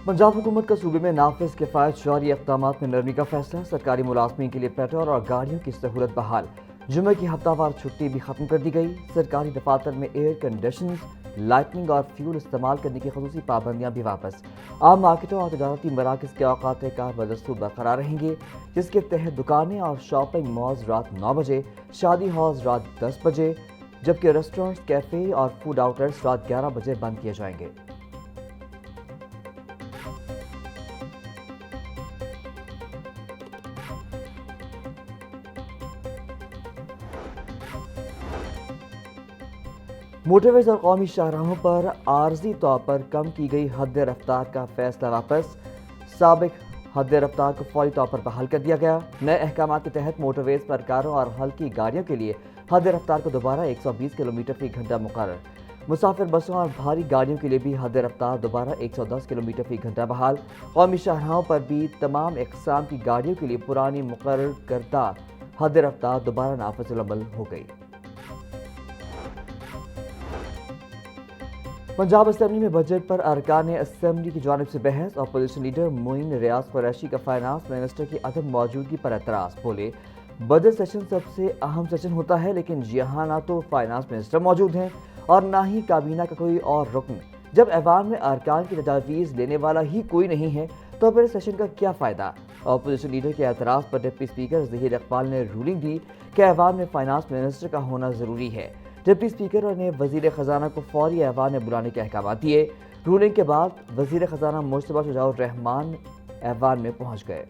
पंजाब हुकूमत का सूबे में नाफिज किफ़ायत जारी इक़दामात में नरमी का फैसला। सरकारी मुलाजमीन के लिए पेट्रोल और गाड़ियों की सहूलत बहाल। जुमे की हफ्तावार छुट्टी भी खत्म कर दी गई। सरकारी दफातर में एयर कंडीशनर्स, लाइटनिंग और फ्यूल इस्तेमाल करने की खसूसी पाबंदियाँ भी वापस। आम मार्केटों और तजारती मराकज़ के औकात कार बदस्तूर बरकरार रहेंगे, जिसके तहत दुकानें और शॉपिंग मॉल्स रात 9 बजे, शादी हॉल्स रात 10 बजे, जबकि रेस्टोरेंट्स, कैफ़े और फूड आउटलेट्स रात 11 बजे बंद किए जाएंगे। मोटरवेज और कौमी शाहराहों पर आर्जी तौर पर कम की गई हद रफ्तार का फैसला वापस। साबिक हद रफ्तार को फौरी तौर पर बहाल कर दिया गया। नए अहकाम के तहत मोटरवेज पर कारों और हल्की गाड़ियों के लिए हद रफ्तार को दोबारा 120 किलोमीटर फी घंटा मुकर्रर। मुसाफिर बसों और भारी गाड़ियों के लिए भी हद रफ्तार दोबारा 110 किलोमीटर फी घंटा बहाल। कौमी शाहराहों पर भी तमाम इक़साम की गाड़ियों के लिए पुरानी मुकर्रर करदा हद रफ्तार दोबारा नाफिज़ अमल हो गई। पंजाब असेंबली में बजट पर अरकान असेंबली की जानिब से बहस। अपोजिशन लीडर मोइन रियाज कुरैशी का फाइनेंस मिनिस्टर की अदम मौजूदगी पर एतराज़। बोले, बजट सेशन सबसे अहम सेशन होता है, लेकिन यहाँ ना तो फाइनेंस मिनिस्टर मौजूद हैं और ना ही काबीना का कोई और रुकन। जब ऐवान में अरकान की तजावीज़ लेने वाला ही कोई नहीं है तो फिर सेशन का क्या फ़ायदा। अपोजिशन लीडर के एतराज़ पर डिप्टी स्पीकर ज़हीर इकबाल ने रूलिंग दी कि ऐवान में फाइनेंस मिनिस्टर का होना ज़रूरी है। डिप्टी स्पीकर ने वज़ीर ख़जाना को फौरी ऐवान में बुलाने के अहकाम दिए। रूलिंग के बाद वज़ीर ख़जाना मुश्तबा शुजाउर रहमान ऐवान में पहुँच गए।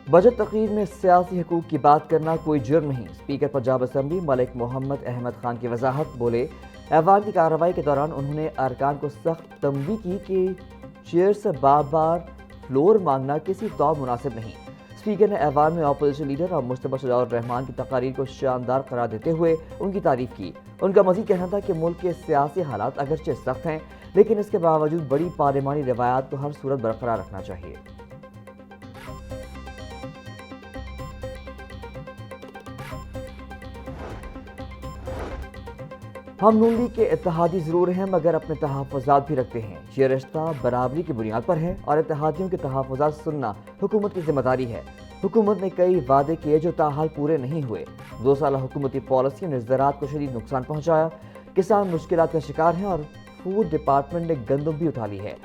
बजट तकरीर में सियासी हकूक़ की बात करना कोई जुर्म नहीं। स्पीकर पंजाब असेंबली मलिक मोहम्मद अहमद खान की वजाहत। बोले, ऐवान की कार्रवाई के दौरान उन्होंने अरकान को सख्त तंबीह की कि चेयर से बार बार फ्लोर मांगना किसी तौर मुनासिब नहीं। स्पीकर ने ऐवान में अपोजिशन लीडर और मुश्तबा शुजाउर रहमान की तकारीर को शानदार करार देते हुए उनकी तारीफ की। उनका मजीद कहना था कि मुल्क के सियासी हालात अगरचे सख्त हैं, लेकिन इसके बावजूद बड़ी पार्लिमानी रवायात को हर सूरत बरकरार रखना चाहिए। हम नून लीग के इत्तेहादी ज़रूर हैं, मगर अपने तहफ़्फ़ुज़ात भी रखते हैं। ये रिश्ता बराबरी की बुनियाद पर है और इत्तेहादियों के तहफ़्फ़ुज़ात सुनना हुकूमत की जिम्मेदारी है। हुकूमत ने कई वादे किए जो ताहाल पूरे नहीं हुए। 2 साल हुकूमती पॉलिसियों ने ज़राअत को शदीद नुकसान पहुँचाया। किसान मुश्किलात का शिकार हैं और फूड डिपार्टमेंट ने गंदम भी उठा ली है।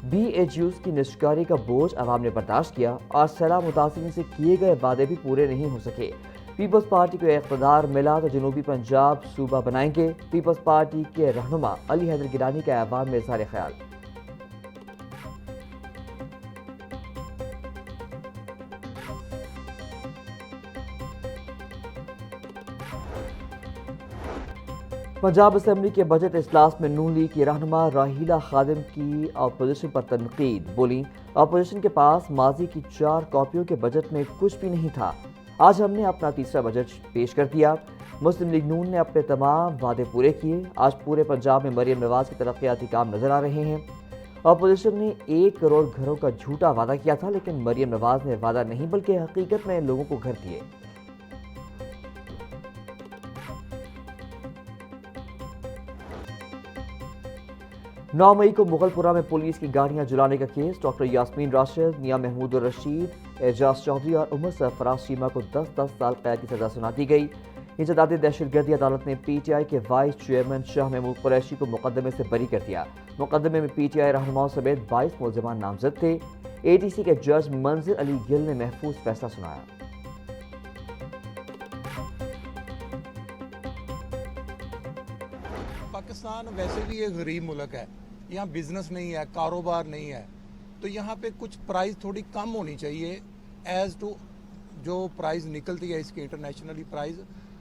BHUs की निष्कारी का बोझ अवाम ने बर्दाश्त किया और सैलाब मुतासिरीन से किए गए वादे भी पूरे नहीं हो सके। पीपल्स पार्टी को इक़्तिदार मिला तो जनूबी पंजाब सूबा बनाएंगे। पीपल्स पार्टी के रहनुमा अली हैदर गिलानी का ऐवान में इज़हार ख्याल। पंजाब असेंबली के बजट इजलास में नून लीग की रहनुमा राहीला खादिम की अपोजिशन पर तनकीद। बोली, अपोजिशन के पास माजी की 4 कॉपियों के बजट में कुछ भी नहीं था। आज हमने अपना तीसरा बजट पेश कर दिया। मुस्लिम लीग नून ने अपने तमाम वादे पूरे किए। आज पूरे पंजाब में मरियम नवाज के तरक्याती काम नजर आ रहे हैं। अपोजिशन ने 1 करोड़ घरों का झूठा वादा किया था, लेकिन मरियम नवाज ने वादा नहीं बल्कि हकीकत में लोगों को घर दिए। नौ मई को मुगलपुरा में पुलिस की गाड़ियां जलाने का केस। डॉक्टर यास्मीन राशिद, मियां महमूद रशीद, एजाज चौधरी और उमर सरफराज शीमा को 10-10 साल कैद की सजा सुना दी गई। इंसदादी दहशतगर्दी अदालत ने PTI के वाइस चेयरमैन शाह महमूद कुरैशी को मुकदमे से बरी कर दिया। मुकदमे में PTI रहनुमाओं समेत 22 मुलजमान नामजद थे। ATC के जज मंजिर अली गिल ने महफूज फैसला सुनाया। पाकिस्तान वैसे भी एक गरीब मुल्क है, यहाँ बिजनेस नहीं है, कारोबार नहीं है, तो यहाँ पे कुछ प्राइस थोड़ी कम होनी चाहिए एज टू जो प्राइस निकलती है इसकी इंटरनेशनली प्राइस।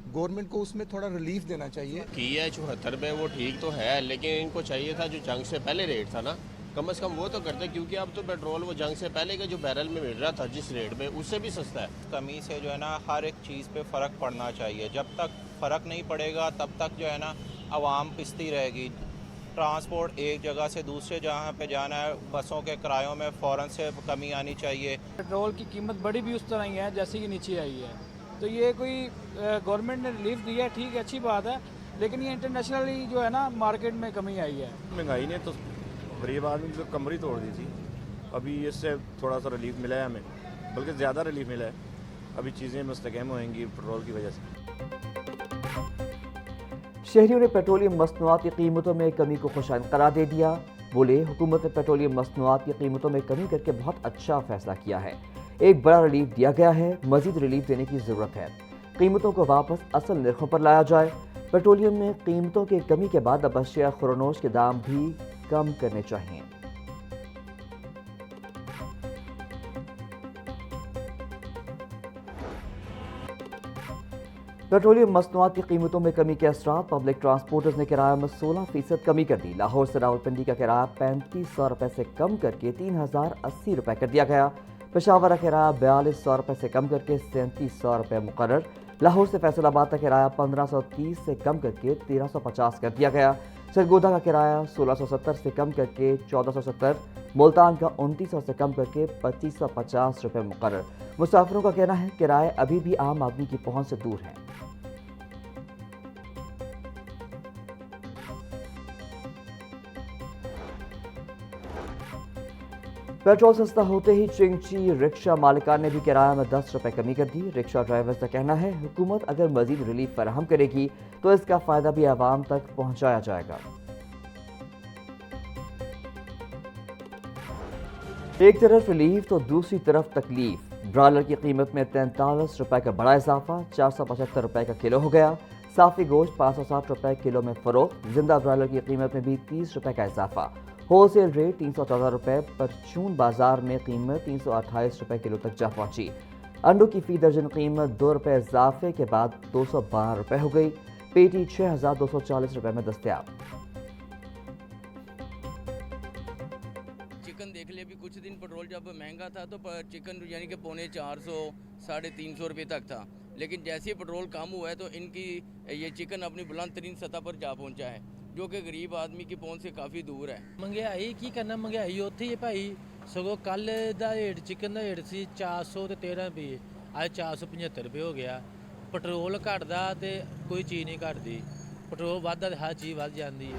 गवर्नमेंट को उसमें थोड़ा रिलीफ देना चाहिए। की है 74 पे, वो ठीक तो है, लेकिन इनको चाहिए था जो जंग से पहले रेट था ना, कम से कम वो तो करते, क्योंकि अब तो पेट्रोल वो जंग से पहले के जो बैरल में मिल रहा था जिस रेट में, उससे भी सस्ता है। कमी से जो है ना हर एक चीज़ पे फ़र्क पड़ना चाहिए। जब तक फ़र्क नहीं पड़ेगा तब तक जो है ना आवाम पिसती रहेगी। ट्रांसपोर्ट एक जगह से दूसरे जगह पे जाना है, बसों के किरायों में फ़ौरन से कमी आनी चाहिए। पेट्रोल की कीमत बढ़ी भी उस तरह ही है जैसे कि नीचे आई है। तो ये कोई गवर्नमेंट ने रिलीफ दिया है, ठीक है, अच्छी बात है, लेकिन ये इंटरनेशनली जो है ना मार्केट में कमी आई है। महंगाई ने तो गरीब आदमी की कमर ही तोड़ दी थी, अभी इससे थोड़ा सा रिलीफ मिला है हमें, बल्कि ज़्यादा रिलीफ मिला है। अभी चीज़ें मुस्तकम होएंगी पेट्रोल की वजह से। शहरियों ने पेट्रोलियम मसनूआत की कीमतों में कमी को खुशाइन करार दे दिया। बोले हुकूमत ने पेट्रोलियम मसनूआत की कीमतों में कमी करके बहुत अच्छा फैसला किया है। एक बड़ा रिलीफ दिया गया है, मजीद रिलीफ देने की ज़रूरत है। कीमतों को वापस असल निर्खों पर लाया जाए। पेट्रोलियम में कीमतों की कमी के बाद अब अशिया खुरनोश के दाम भी कम करने चाहिए। पेट्रोलियम मसनूआत की कीमतों में कमी के असरात। पब्लिक ट्रांसपोर्टर्स ने किराया में 16% कमी कर दी। लाहौर से रावलपिंडी का किराया 3500 रुपये से कम करके 3080 रुपये कर दिया गया। पेशावर का किराया 4200 रुपये से कम करके 3700 रुपये मुकर्रर। लाहौर से फैसलाबाद का किराया 1530 से कम करके 1350 कर दिया गया। सरगोदा का किराया 1670 से कम करके 1470, मुल्तान का 2900 से कम करके 2550 रुपये मुकर्रर। मुसाफिरों का कहना है किराए अभी भी आम आदमी की पहुंच से दूर हैं। पेट्रोल सस्ता होते ही चिंगची रिक्शा मालिकान ने भी किराया में 10 रुपये कमी कर दी। रिक्शा ड्राइवर्स का कहना है हुकूमत अगर मजीद रिलीफ फराहम करेगी तो इसका फायदा भी आवाम तक पहुंचाया जाएगा। एक तरफ रिलीफ तो दूसरी तरफ तकलीफ। ब्रायलर की कीमत में 43 रुपए का बड़ा इजाफा, 475 रुपए का किलो हो गया। साफी गोश्त 560 रुपए किलो में फरोख्त। जिंदा ब्रायलर की कीमत में भी 30 रुपए का इजाफा। होलसेल रेट 314 रुपए पर चून बाजार में कीमत 328 रुपए किलो तक जा पहुंची। अंडों की फी दर्जन कीमत 2 रुपए इजाफे के बाद 212 रुपए हो गई। पेटी 6240 रुपए में दस्तयाब। चिकन देख ले, अभी कुछ दिन पेट्रोल जब महंगा था तो चिकन यानी कि 450 350 रुपये तक था, लेकिन जैसे ही पेट्रोल कम हुआ है तो इनकी ये चिकन अपनी बुलंद तरीन सतह पर जा पहुंचा है, जो कि गरीब आदमी की पहुंच से काफ़ी दूर है। महंगाई की करना, महंगाई उत्थे ही भाई। सगों कल दा रेट चिकन का रेट सी 413 रुपये, अज 475 रुपये हो गया। पेट्रोल घटदा तो कोई चीज़ नहीं घटती, पेट्रोल वधदा तो हर चीज़ वध जाती है।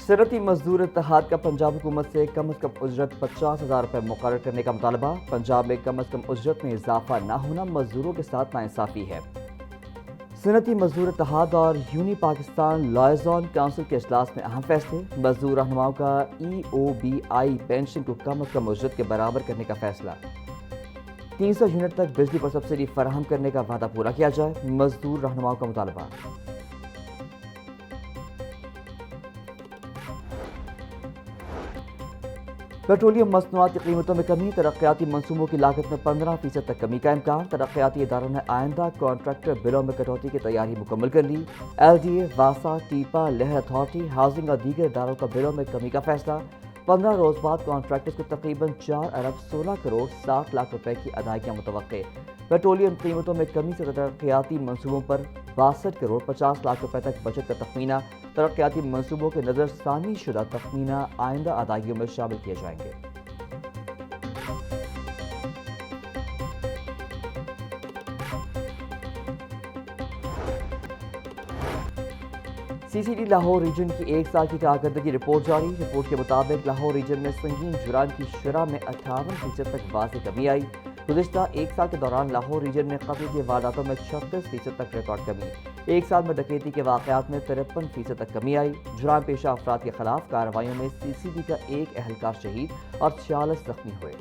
सनती मजदूर इत्तेहाद का पंजाब हुकूमत से कम उजरत 50,000 रुपये मुकर्रर करने का मुतालबा। पंजाब में कम उजरत में इजाफा न होना मजदूरों के साथ नाइंसाफी है। सनती मजदूर इत्तेहाद और यूनी पाकिस्तान लॉयज़ॉन काउंसिल के इजलास में अहम फैसले। मजदूर रहनुमाओं का EOBI पेंशन को कम उजरत के बराबर करने का फैसला। 300 यूनिट तक बिजली पर सब्सिडी फराहम करने का वादा पूरा किया जाए, मजदूर रहनुमाओं का मुतालबा। पेट्रोलियम मसनूआत की कीमतों में कमी। तरक्याती मनसूबों की लागत में 15% तक कमी का इम्कान। तरक्याती इदारों ने आइंदा कॉन्ट्रैक्टर बिलों में कटौती की तैयारी मुकम्मल कर ली। LDA, वासा, टीपा, लहर अथॉरिटी, हाउसिंग और दीगर इदारों का बिलों में कमी का फैसला। 15 रोज बाद कॉन्ट्रैक्टर्स को तकरीबन 4 अरब 16 करोड़ 60 लाख रुपए की अदायगियां मुतवक्के। पेट्रोलियम कीमतों में कमी से तरक्याती मनसूबों पर 62 करोड़ 50 लाख रुपए तक बचत का तखमीना। तरक्याती मनसूबों के नजरसानी शुदा तखमीना आइंदा अदायगियों में शामिल किए जाएंगे। CCD लाहौर रीजन की 1 साल की कारकर्दगी रिपोर्ट जारी। रिपोर्ट के मुताबिक लाहौर रीजन में संगीन जुराम की शरह में 58% तक वाज़ेह कमी आई। गुज़िश्ता 1 साल के दौरान लाहौर रीजन में कत्ल के वारदातों में 36% तक रिकॉर्ड कमी। 1 साल में डकैती के वाक़यात में 53% तक कमी आई। जुराम पेशा अफराद के खिलाफ कार्रवाइयों में CCD का 1 एहलकार शहीद और 46 जख्मी हुए।